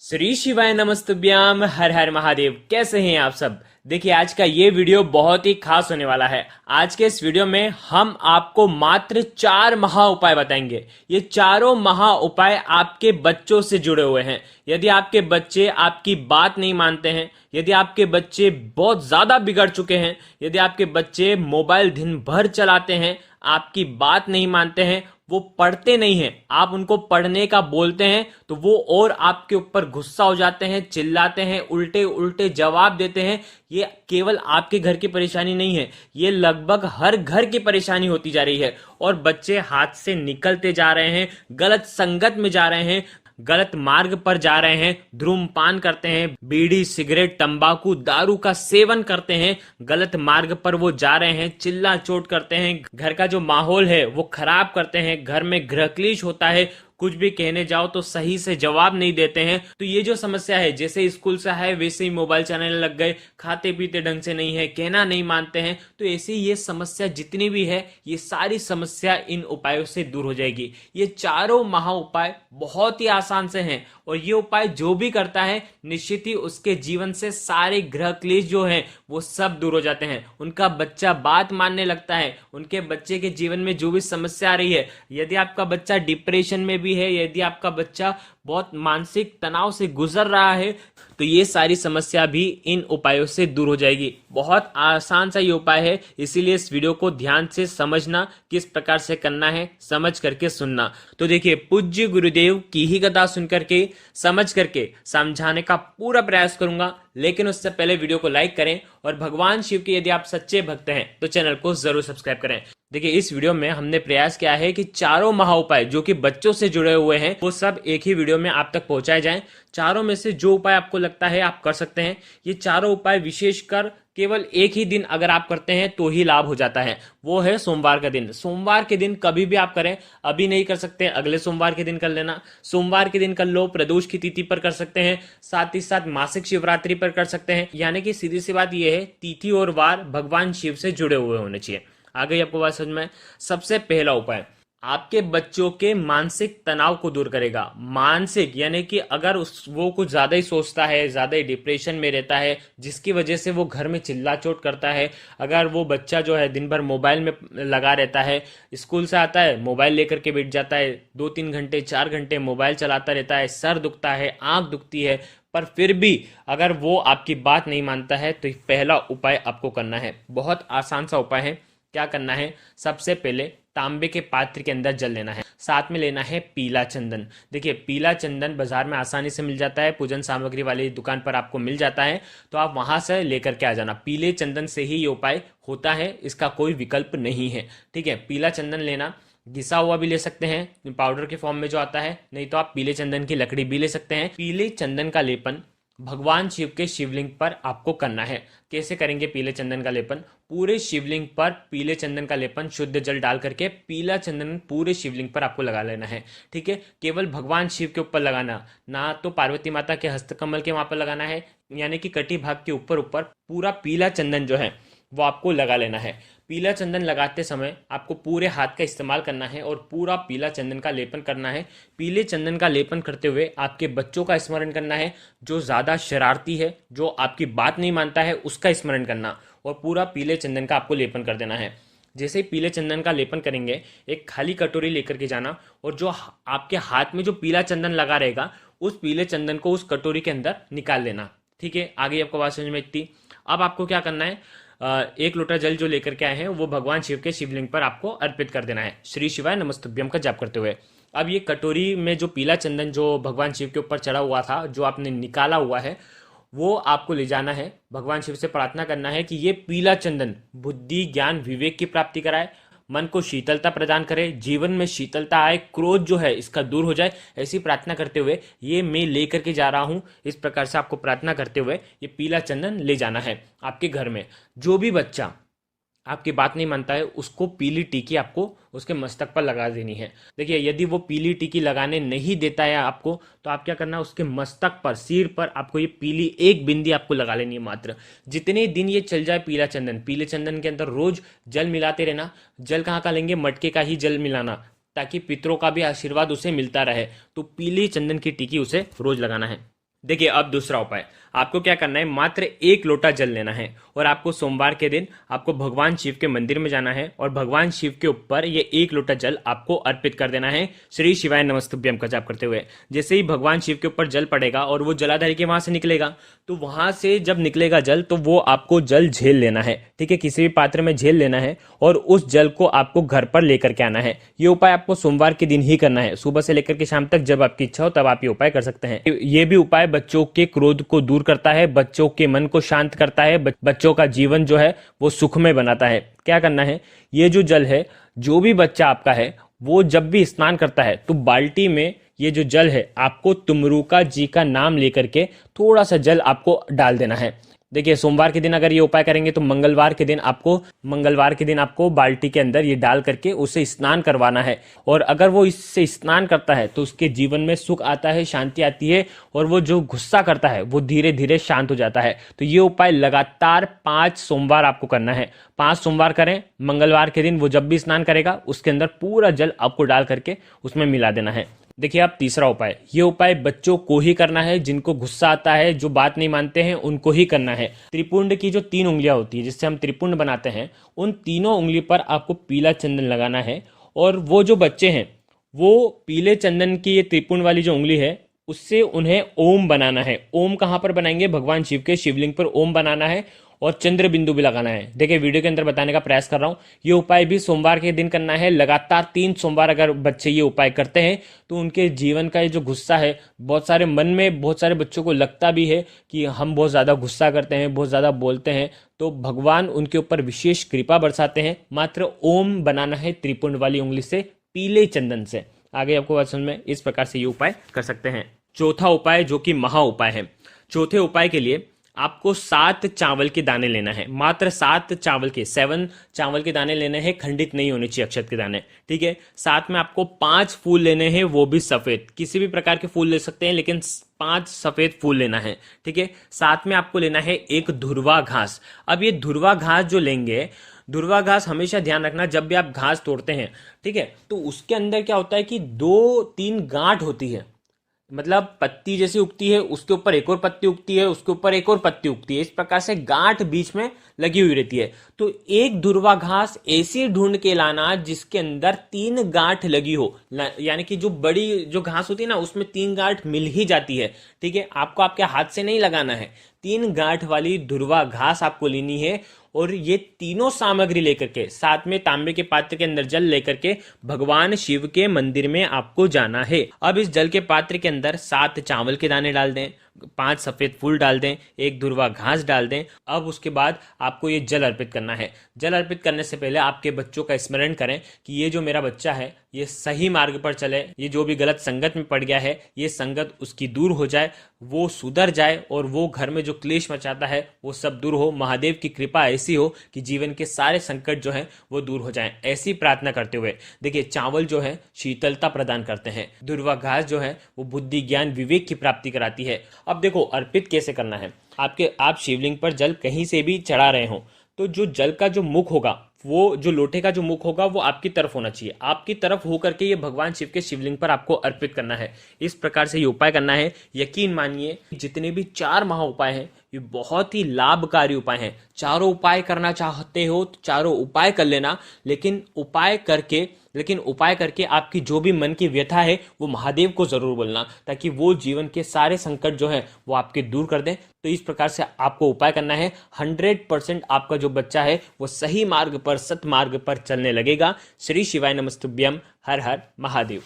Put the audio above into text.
श्री शिवाय नमस्तुभ्याम। हर हर महादेव। कैसे हैं आप सब। देखिए, आज का ये वीडियो बहुत ही खास होने वाला है। आज के इस वीडियो में हम आपको मात्र 4 महा उपाय बताएंगे। ये चारों महा उपाय आपके बच्चों से जुड़े हुए हैं। यदि आपके बच्चे आपकी बात नहीं मानते हैं, यदि आपके बच्चे बहुत ज्यादा बिगड़ चुके हैं, यदि आपके बच्चे मोबाइल दिन भर चलाते हैं, आपकी बात नहीं मानते हैं, वो पढ़ते नहीं हैं, आप उनको पढ़ने का बोलते हैं तो वो और आपके ऊपर गुस्सा हो जाते हैं, चिल्लाते हैं, उल्टे उल्टे जवाब देते हैं। ये केवल आपके घर की परेशानी नहीं है, ये लगभग हर घर की परेशानी होती जा रही है। और बच्चे हाथ से निकलते जा रहे हैं, गलत संगत में जा रहे हैं, गलत मार्ग पर जा रहे हैं, धूम्रपान करते हैं, बीड़ी सिगरेट तंबाकू दारू का सेवन करते हैं, गलत मार्ग पर वो जा रहे हैं, चिल्ला चोट करते हैं, घर का जो माहौल है वो खराब करते हैं, घर में गृह क्लेश होता है, कुछ भी कहने जाओ तो सही से जवाब नहीं देते हैं। तो ये जो समस्या है, जैसे स्कूल से है वैसे ही मोबाइल चलाने लग गए, खाते पीते ढंग से नहीं है, कहना नहीं मानते हैं, तो ऐसे ही ये समस्या जितनी भी है, ये सारी समस्या इन उपायों से दूर हो जाएगी। ये चारों महा उपाय बहुत ही आसान से हैं और ये उपाय जो भी करता है निश्चित ही उसके जीवन से सारे ग्रह क्लेश जो हैं वो सब दूर हो जाते हैं। उनका बच्चा बात मानने लगता है, उनके बच्चे के जीवन में जो भी समस्या आ रही है, यदि आपका बच्चा डिप्रेशन में भी है, यदि आपका बच्चा बहुत मानसिक तनाव से गुजर रहा है, तो ये सारी समस्या भी इन उपायों से दूर हो जाएगी। बहुत आसान सा ये उपाय है, इसीलिए इस वीडियो को ध्यान से समझना, किस प्रकार से करना है समझ करके सुनना। तो देखिए, पूज्य गुरुदेव की ही कथा सुन करके समझ करके समझाने का पूरा प्रयास करूंगा, लेकिन उससे पहले वीडियो को लाइक करें और भगवान शिव के यदि आप सच्चे भक्त हैं तो चैनल को जरूर सब्सक्राइब करें। देखिए, इस वीडियो में हमने प्रयास किया है कि चारों महा उपाय जो कि बच्चों से जुड़े हुए हैं वो सब एक ही वीडियो में आप तक पहुंचाए जाएं। चारों में से जो उपाय आपको लगता है आप कर सकते हैं। ये चारों उपाय विशेषकर केवल एक ही दिन अगर आप करते हैं तो ही लाभ हो जाता है, वो है सोमवार का दिन। सोमवार के दिन कभी भी आप करें, अभी नहीं कर सकते अगले सोमवार के दिन कर लेना, सोमवार के दिन कर लो, प्रदोष की तिथि पर कर सकते हैं, साथ ही साथ मासिक शिवरात्रि पर कर सकते हैं। यानी कि सीधी सी बात यह है, तिथि और वार भगवान शिव से जुड़े हुए होने चाहिए। आ गई आपको बात समझ में। सबसे पहला उपाय आपके बच्चों के मानसिक तनाव को दूर करेगा। मानसिक यानी कि अगर वो कुछ ज्यादा ही सोचता है, ज्यादा ही डिप्रेशन में रहता है, जिसकी वजह से वो घर में चिल्ला चोट करता है, अगर वो बच्चा जो है दिन भर मोबाइल में लगा रहता है, स्कूल से आता है मोबाइल लेकर के बैठ जाता है, 2-3 घंटे 4 घंटे मोबाइल चलाता रहता है, सर दुखता है, आंख दुखती है, पर फिर भी अगर वो आपकी बात नहीं मानता है, तो पहला उपाय आपको करना है। बहुत आसान सा उपाय है। क्या करना है, सबसे पहले तांबे के पात्र के अंदर जल लेना है, साथ में लेना है पीला चंदन। देखिए, पीला चंदन बाजार में आसानी से मिल जाता है, पूजन सामग्री वाली दुकान पर आपको मिल जाता है, तो आप वहां से लेकर के आ जाना। पीले चंदन से ही ये उपाय होता है, इसका कोई विकल्प नहीं है। ठीक है, पीला चंदन लेना, घिसा हुआ भी ले सकते हैं पाउडर के फॉर्म में जो आता है, नहीं तो आप पीले चंदन की लकड़ी भी ले सकते हैं। पीले चंदन का लेपन भगवान शिव के शिवलिंग पर आपको करना है। कैसे करेंगे पीले चंदन का लेपन, पूरे शिवलिंग पर पीले चंदन का लेपन शुद्ध जल डाल करके पीला चंदन पूरे शिवलिंग पर आपको लगा लेना है। ठीक है, केवल भगवान शिव के ऊपर लगाना, ना तो पार्वती माता के हस्तकमल के वहां पर लगाना है, यानी कि कटी भाग के ऊपर ऊपर पूरा पीला चंदन जो है वो आपको लगा लेना है। पीला चंदन लगाते समय आपको पूरे हाथ का इस्तेमाल करना है और पूरा पीला चंदन का लेपन करना है। पीले चंदन का लेपन करते हुए आपके बच्चों का स्मरण करना है, जो ज़्यादा शरारती है, जो आपकी बात नहीं मानता है, उसका स्मरण करना, और पूरा पीले चंदन का आपको लेपन कर देना है। जैसे ही पीले चंदन का लेपन करेंगे, एक खाली कटोरी लेकर के जाना और जो आपके हाथ में जो पीला चंदन लगा रहेगा उस पीले चंदन को उस कटोरी के अंदर निकाल लेना। ठीक है, आगे आपको बात समझ में इतनी। अब आपको क्या करना है, 1 लोटा जल जो लेकर के आए हैं वो भगवान शिव के शिवलिंग पर आपको अर्पित कर देना है, श्री शिवाय नमस्तुभ्यम का जाप करते हुए। अब ये कटोरी में जो पीला चंदन जो भगवान शिव के ऊपर चढ़ा हुआ था, जो आपने निकाला हुआ है, वो आपको ले जाना है, भगवान शिव से प्रार्थना करना है कि ये पीला चंदन बुद्धि ज्ञान विवेक की प्राप्ति कराए, मन को शीतलता प्रदान करे, जीवन में शीतलता आए, क्रोध जो है इसका दूर हो जाए। ऐसी प्रार्थना करते हुए ये मैं लेकर के जा रहा हूं, इस प्रकार से आपको प्रार्थना करते हुए ये पीला चंदन ले जाना है आपके घर में। जो भी बच्चा आपकी बात नहीं मानता है उसको पीली टीकी आपको उसके मस्तक पर लगा देनी है। देखिए, यदि वो पीली टीकी लगाने नहीं देता है आपको, तो आप क्या करना है, उसके मस्तक पर, सिर पर आपको ये पीली एक बिंदी आपको लगा लेनी है मात्र। जितने दिन ये चल जाए पीला चंदन, पीले चंदन के अंदर रोज जल मिलाते रहना। जल कहाँ का लेंगे, मटके का ही जल मिलाना, ताकि पितरों का भी आशीर्वाद उसे मिलता रहे। तो पीली चंदन की टीकी उसे रोज लगाना है। देखिए अब दूसरा उपाय, आपको क्या करना है, मात्र 1 लोटा जल लेना है और आपको सोमवार के दिन आपको भगवान शिव के मंदिर में जाना है और भगवान शिव के ऊपर ये 1 लोटा जल आपको अर्पित कर देना है श्री शिवाय नमस्तुभ्यम का जाप करते हुए। जैसे ही भगवान शिव के ऊपर जल पड़ेगा और वो जलाधारी के वहां से निकलेगा, तो वहां से जब निकलेगा जल तो वो आपको जल झेल लेना है, ठीक है, किसी भी पात्र में झेल लेना है और उस जल को आपको घर पर लेकर के आना है। ये उपाय आपको सोमवार के दिन ही करना है, सुबह से लेकर के शाम तक जब आपकी इच्छा हो तब आप ये उपाय कर सकते हैं। ये भी उपाय बच्चों के क्रोध को दूर करता है, बच्चों के मन को शांत करता है, बच्चों का जीवन जो है वो सुखमय बनाता है। क्या करना है, ये जो जल है, जो भी बच्चा आपका है वो जब भी स्नान करता है तो बाल्टी में ये जो जल है आपको तुमरुका जी का नाम लेकर के थोड़ा सा जल आपको डाल देना है। देखिए सोमवार के दिन अगर ये उपाय करेंगे तो मंगलवार के दिन आपको बाल्टी के अंदर ये डाल करके उसे स्नान करवाना है और अगर वो इससे स्नान करता है तो उसके जीवन में सुख आता है, शांति आती है और वो जो गुस्सा करता है वो धीरे धीरे शांत हो जाता है। तो ये उपाय लगातार 5 सोमवार आपको करना है। 5 सोमवार करें, मंगलवार के दिन वो जब भी स्नान करेगा उसके अंदर पूरा जल आपको डाल करके उसमें मिला देना है। देखिए अब तीसरा उपाय, ये उपाय बच्चों को ही करना है, जिनको गुस्सा आता है, जो बात नहीं मानते हैं उनको ही करना है। त्रिपुंड की जो 3 उंगलियां होती है जिससे हम त्रिपुंड बनाते हैं, उन तीनों उंगली पर आपको पीला चंदन लगाना है और वो जो बच्चे हैं वो पीले चंदन की ये त्रिपुंड वाली जो उंगली है उससे उन्हें ओम बनाना है। ओम कहाँ पर बनाएंगे, भगवान शिव के शिवलिंग पर ओम बनाना है और चंद्र बिंदु भी लगाना है। देखिए वीडियो के अंदर बताने का प्रयास कर रहा हूं, ये उपाय भी सोमवार के दिन करना है। लगातार 3 सोमवार अगर बच्चे ये उपाय करते हैं तो उनके जीवन का ये जो गुस्सा है, बहुत सारे मन में बहुत सारे बच्चों को लगता भी है कि हम बहुत ज्यादा गुस्सा करते हैं, बहुत ज्यादा बोलते हैं, तो भगवान उनके ऊपर विशेष कृपा बरसाते हैं। मात्र ओम बनाना है त्रिपुंड वाली उंगली से, पीले चंदन से। आगे आपको बात समझ में, इस प्रकार से ये उपाय कर सकते हैं। चौथा उपाय जो कि महा उपाय है, चौथे उपाय के लिए आपको 7 चावल के दाने लेना है, मात्र 7 चावल के 7 चावल के दाने लेने हैं, खंडित नहीं होने चाहिए अक्षत के दाने, ठीक है। साथ में आपको 5 फूल लेने हैं, वो भी सफेद, किसी भी प्रकार के फूल ले सकते हैं लेकिन 5 सफेद फूल लेना है, ठीक है। साथ में आपको लेना है एक धुरवा घास। अब ये धुरवा घास जो लेंगे, धुरवा घास हमेशा ध्यान रखना जब भी आप घास तोड़ते हैं, ठीक है, तो उसके अंदर क्या होता है कि 2-3 गांठ होती है, मतलब पत्ती जैसी उगती है, उसके ऊपर एक और पत्ती उगती है, उसके ऊपर एक और पत्ती उगती है, इस प्रकार से गांठ बीच में लगी हुई रहती है। तो एक धुरवा घास ऐसी ढूंढ के लाना जिसके अंदर 3 गांठ लगी हो, यानी कि जो बड़ी जो घास होती है ना उसमें 3 गांठ मिल ही जाती है, ठीक है। आपको आपके हाथ से नहीं लगाना है, 3 गांठ वाली धुरवा घास आपको लेनी है और ये तीनों सामग्री लेकर के साथ में तांबे के पात्र के अंदर जल लेकर के भगवान शिव के मंदिर में आपको जाना है। अब इस जल के पात्र के अंदर 7 चावल के दाने डाल दें, 5 सफेद फूल डाल दें, एक धुरवा घास डाल दें। अब उसके बाद आपको ये जल अर्पित करना है। जल अर्पित करने से पहले आपके बच्चों का स्मरण करें कि ये जो मेरा बच्चा है ये सही मार्ग पर चले, ये जो भी गलत संगत में पड़ गया है ये संगत उसकी दूर हो जाए, वो सुधर जाए और वो घर में जो क्लेश मचाता है वो सब दूर हो। महादेव की कृपा ऐसी हो कि जीवन के सारे संकट जो है वो दूर हो जाएं, ऐसी प्रार्थना करते हुए। देखिए चावल जो है शीतलता प्रदान करते हैं, धुरवा घास जो है वो बुद्धि ज्ञान विवेक की प्राप्ति कराती है। अब देखो अर्पित कैसे करना है, आप शिवलिंग पर जल कहीं से भी चढ़ा रहे हो तो जो जल का जो मुख होगा, वो जो लोटे का जो मुख होगा वो आपकी तरफ होना चाहिए, आपकी तरफ होकर के ये भगवान शिव के शिवलिंग पर आपको अर्पित करना है। इस प्रकार से ये उपाय करना है। यकीन मानिए जितने भी 4 महा उपाय हैं ये बहुत ही लाभकारी उपाय हैं। चारों उपाय करना चाहते हो तो चारों उपाय कर लेना, लेकिन उपाय करके आपकी जो भी मन की व्यथा है वो महादेव को जरूर बोलना, ताकि वो जीवन के सारे संकट जो है वो आपके दूर कर दें। तो इस प्रकार से आपको उपाय करना है। 100% आपका जो बच्चा है वो सही मार्ग पर, सत मार्ग पर चलने लगेगा। श्री शिवाय नमस्तुभ्यम। हर हर महादेव।